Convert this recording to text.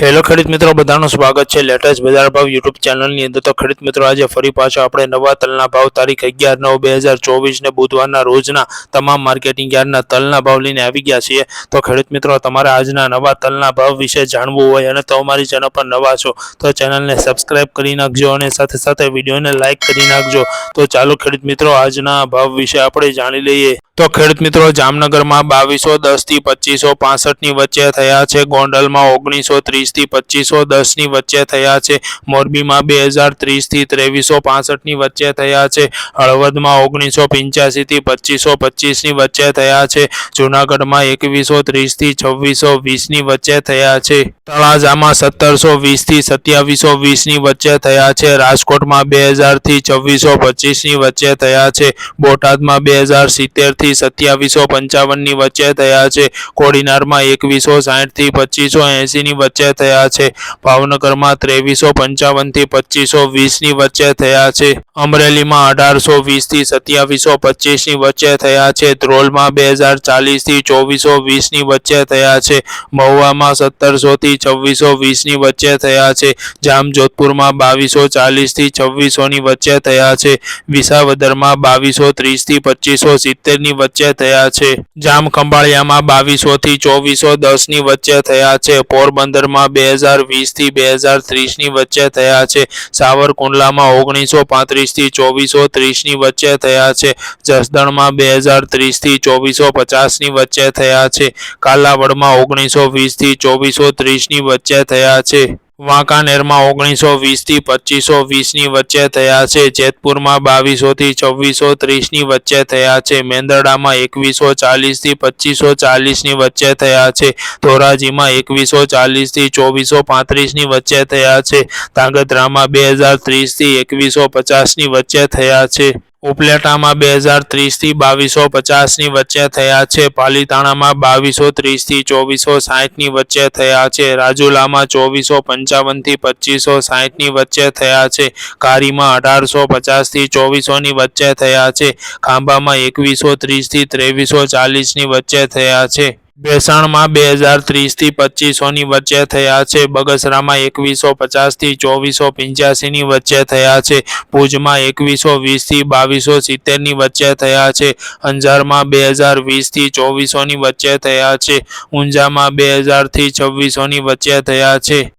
Hello ખેડૂત મિત્રો, બધાનું સ્વાગત છે લેટેસ્ટ બજાર ભાવ યુટ્યુબ ચેનલની અંદર। તો ખેડૂત મિત્રો, આજે ફરી પાછા આપણે નવા તલના ભાવ તારીખ 11/9/2024 ને બુધવારના રોજના તમામ માર્કેટિંગ યાર્ડના તલના ભાવ લઈને આવી ગયા છીએ। તો ખેડૂત મિત્રો, તમારે આજના નવા તલના ભાવ વિશે જાણવું હોય અને તો અમારી ચેનલ પર નવા છો તો ચેનલને સબસ્ક્રાઇબ કરી નાખજો અને સાથે સાથે વિડીયોને લાઇક કરી નાખજો। તો ચાલો ખેડૂત મિત્રો, આજના ભાવ વિશે આપણે જાણી લઈએ। તો ખેડૂત મિત્રો, જામનગરમાં 2210 થી 2565 ની વચ્ચે થયા છે। ગોંડલમાં 1930 થી 2510 ની વચ્ચે થયા છે। મોરબીમાં 2030 થી 2365 ની વચ્ચે થયા છે। હળવદમાં 1985 થી 2525 ની વચ્ચે થયા છે। જૂનાગઢમાં 2130 થી 2620 ની વચ્ચે થયા છે। તળાજામાં 1720 થી 2720 ની વચ્ચે થયા છે। રાજકોટમાં 2000 થી 2625 ની વચ્ચે થયા છે। બોટાદમાં 2070 થી 2755 ની વચ્ચે થયા છે। કોડીનારમાં 2160 થી 2580 ની વચ્ચે થયા છે। ભાવનગરમાં 2355 થી 2520 ની વચ્ચે થયા છે। અમરેલીમાં 1820 થી 2725 ની વચ્ચે થયા છે। ધ્રોલમાં 2040 થી 2420 ની વચ્ચે થયા છે। મહુવામાં 1700 થી 2620 ની વચ્ચે થયા છે। જામજોધપુરમાં 2240 થી 2600 ની વચ્ચે થયા છે। વિસાવદરમાં 2230 થી 2570 ની વચ્ચે થયા છે। જામખંભાળિયામાં 2200 થી 2410 ની વચ્ચે થયા છે। પોરબંદરમાં 2020 થી 2030 ની વચ્ચે થયા છે। સાવરકુંડલામાં 1935 થી 2430 ની વચ્ચે થયા છે। જસદણમાં 2030 થી 2450 ની વચ્ચે થયા છે। કાલાવડમાં 1920 થી 2430 ની વચ્ચે થયા છે। વાંકાનેરમાં 1920 થી 2520 ની વચ્ચે થયા છે। જેતપુરમાં 2200 થી 2630 ની વચ્ચે થયા છે। મેંદરડામાં 2140 થી 2540 ની વચ્ચે થયા છે। ધોરાજીમાં 2140 થી 2435 ની વચ્ચે થયા છે। ધાંગધ્રામાં 2030 થી 2150 ની વચ્ચે થયા છે। ઉપલેટામાં 2030 થી 2250 ની વચ્ચે થયા છે। પાલીતાણામાં 2230 થી 2460 ની વચ્ચે થયા છે। રાજુલામાં 2455 થી 2560 ની વચ્ચે થયા છે। કારીમાં 1850 થી 2400 ની વચ્ચે થયા છે। ખાંભામાં 2130 થી 2340 ની વચ્ચે થયા છે। ભેસાણમાં 2030 થી 2500 ની વચ્ચે થયા છે। બગસરામાં 2150 થી 2485 ની વચ્ચે થયા છે। ભુજમાં 2120 થી 2270 ની વચ્ચે થયા છે। અંજારમાં 2020 થી 2400 ની વચ્ચે થયા છે। ઊંઝામાં 2000 થી 2600 ની વચ્ચે થયા છે।